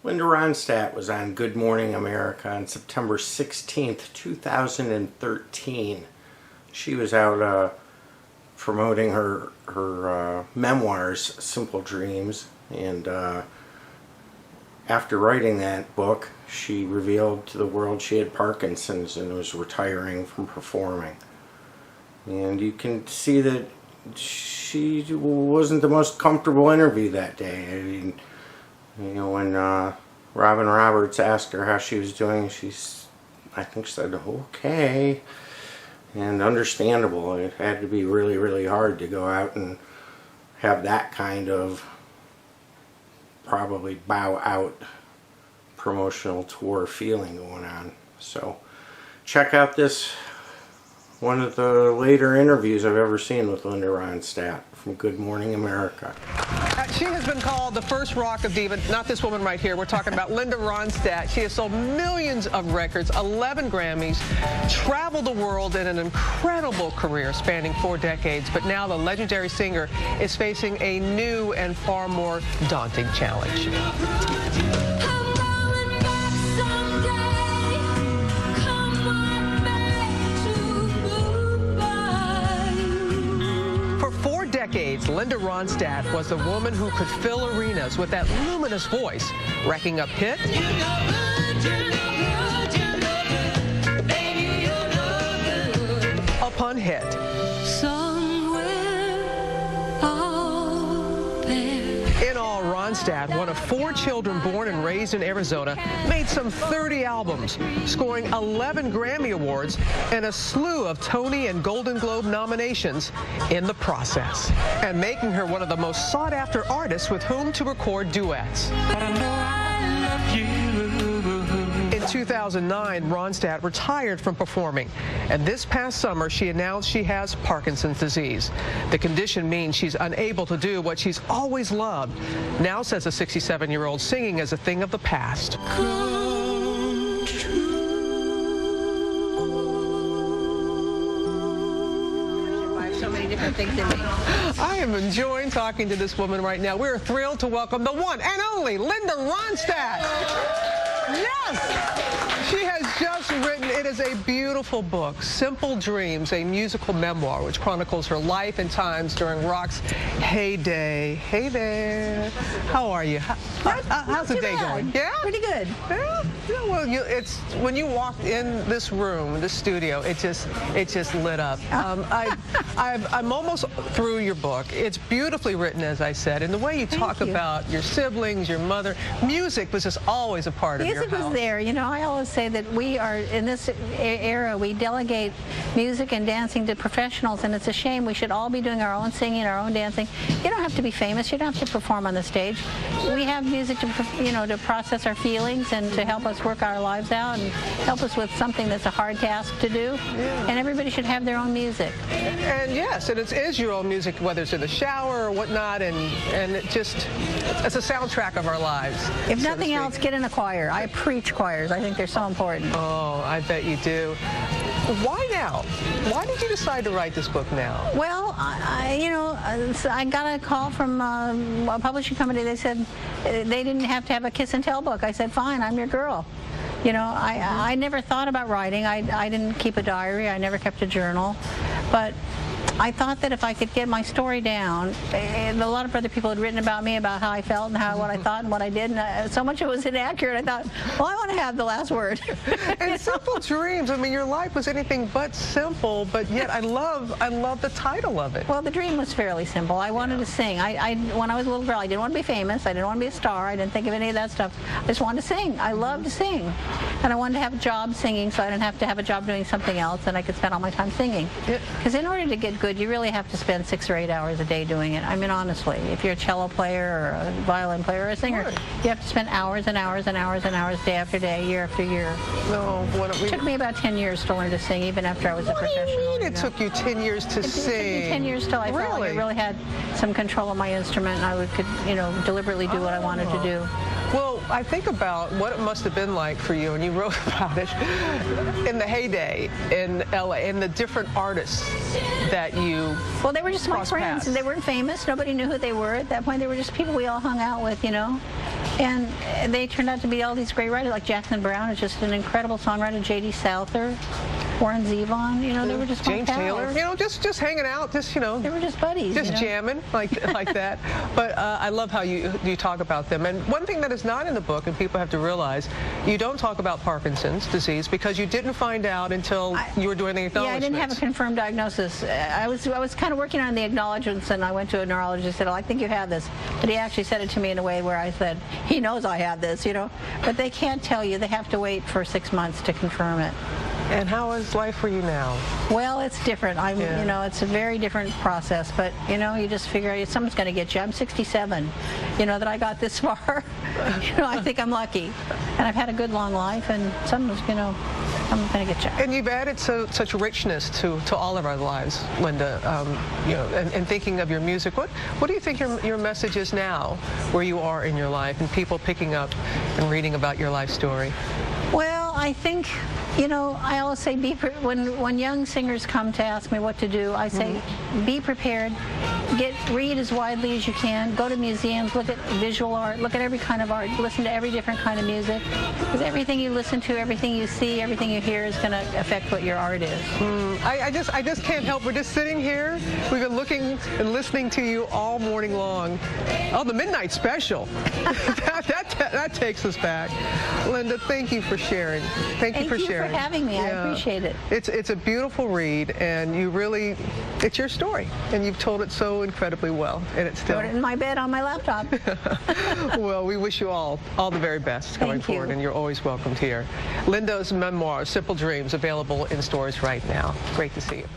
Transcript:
Linda Ronstadt was on Good Morning America on September 16th, 2013. She was out promoting her memoirs, Simple Dreams, and after writing that book, she revealed to the world she had Parkinson's and was retiring from performing. And you can see that she wasn't the most comfortable interview that day. I mean, you know, when Robin Roberts asked her how she was doing, I think she said, okay. And understandable. It had to be really, really hard to go out and have that kind of probably bow out promotional tour feeling going on. So check out this, one of the later interviews I've ever seen with Linda Ronstadt from Good Morning America. She has been called the first rock of diva. Not this woman right here. We're talking about Linda Ronstadt. She has sold millions of records, 11 Grammys, traveled the world in an incredible career spanning 4 decades. But now the legendary singer is facing a new and far more daunting challenge. Decades, Linda Ronstadt was the woman who could fill arenas with that luminous voice, racking up hit upon hit. In all, Ronstadt, one of 4 children born and raised in Arizona, made some 30 albums, scoring 11 Grammy Awards and a slew of Tony and Golden Globe nominations in the process, and making her one of the most sought-after artists with whom to record duets. In 2009, Ronstadt retired from performing, and this past summer she announced she has Parkinson's disease. The condition means she's unable to do what she's always loved. Now, says a 67-year-old, singing is a thing of the past. So many different things in me. I am enjoying talking to this woman right now. We're thrilled to welcome the one and only Linda Ronstadt. Yes! She has just written, it is a beautiful book, Simple Dreams, a musical memoir which chronicles her life and times during rock's heyday. Hey there. How are you? How's the day going? Yeah? Pretty good. Yeah? Yeah, well, it's when you walked in this room, this studio, it just lit up. I'm almost through your book. It's beautifully written, as I said, and the way you talk about your siblings, your mother, music was just always a part of your house. Music was there. You know, I always say that we are, in this era, we delegate music and dancing to professionals, and it's a shame. We should all be doing our own singing, our own dancing. You don't have to be famous. You don't have to perform on the stage. We have music to, you know, to process our feelings and to help us work our lives out and help us with something that's a hard task to do. Yeah. And everybody should have their own music. And yes, and it is your own music, whether it's in the shower or whatnot, and it's a soundtrack of our lives. If nothing else, get in a choir. I preach choirs. I think they're so important. Oh, I bet you do. Why now? Why did you decide to write this book now? Well, I got a call from a publishing company. They said they didn't have to have a kiss and tell book. I said, fine, I'm your girl. You know, I never thought about writing. I didn't keep a diary. I never kept a journal. But I thought that if I could get my story down, and a lot of other people had written about me, about how I felt and what I thought and what I did, and so much it was inaccurate, I thought, well, I want to have the last word. And Simple Dreams, I mean, your life was anything but simple, but yet I love the title of it. Well, the dream was fairly simple. I wanted to sing. When I was a little girl, I didn't want to be famous. I didn't want to be a star. I didn't think of any of that stuff. I just wanted to sing. I loved to sing. And I wanted to have a job singing, so I didn't have to have a job doing something else, and I could spend all my time singing. Because in order to get good, you really have to spend 6 or 8 hours a day doing it. I mean, honestly, if you're a cello player or a violin player or a singer, you have to spend hours and hours and hours and hours, day after day, year after year. No, it took me about 10 years to learn to sing, even after I was a professional. What do you mean it took you 10 years to sing? It took me 10 years till I felt like I really had some control of my instrument, and I could, deliberately do what I wanted to do. Well, I think about what it must have been like for you, and you wrote about it, in the heyday in LA, and the different artists that you Well, they were just my friends. They weren't famous. Nobody knew who they were at that point. They were just people we all hung out with, And they turned out to be all these great writers, like Jackson Brown is just an incredible songwriter, J.D. Souther, Warren Zevon, you know, they were just my James pals. Taylor, you know, just hanging out, just, you know. They were just buddies. Just you know? jamming like that. But I love how you talk about them. And one thing that is not in the book, and people have to realize, you don't talk about Parkinson's disease because you didn't find out until you were doing the acknowledgments. Yeah, I didn't have a confirmed diagnosis. I was kind of working on the acknowledgments, and I went to a neurologist and said, oh, I think you have this. But he actually said it to me in a way where I said, he knows I have this, you know. But they can't tell you. They have to wait for 6 months to confirm it. And how is life for you now? Well, it's different. You know, it's a very different process. But you know, you just figure someone's going to get you. I'm 67. You know that I got this far. You know, I think I'm lucky, and I've had a good long life. And someone's, you know, I'm going to get you. And you've added such richness to all of our lives, Linda. You know, and thinking of your music, what do you think your message is now, where you are in your life, and people picking up and reading about your life story? Well, I think, you know, I always say when young singers come to ask me what to do, I say be prepared, read as widely as you can, go to museums, look at visual art, look at every kind of art, listen to every different kind of music, because everything you listen to, everything you see, everything you hear is going to affect what your art is. I just can't help. We're just sitting here. We've been looking and listening to you all morning long. Oh, the midnight special. that takes us back. Linda, thank you for sharing. Thank you for sharing. Thank you for having me. Yeah. I appreciate it. It's a beautiful read, and you really, it's your story, and you've told it so incredibly well, and it's still. Wrote it in my bed on my laptop. Well, we wish you all the very best going forward, and you're always welcomed here. Linda's memoir, Simple Dreams, available in stores right now. Great to see you.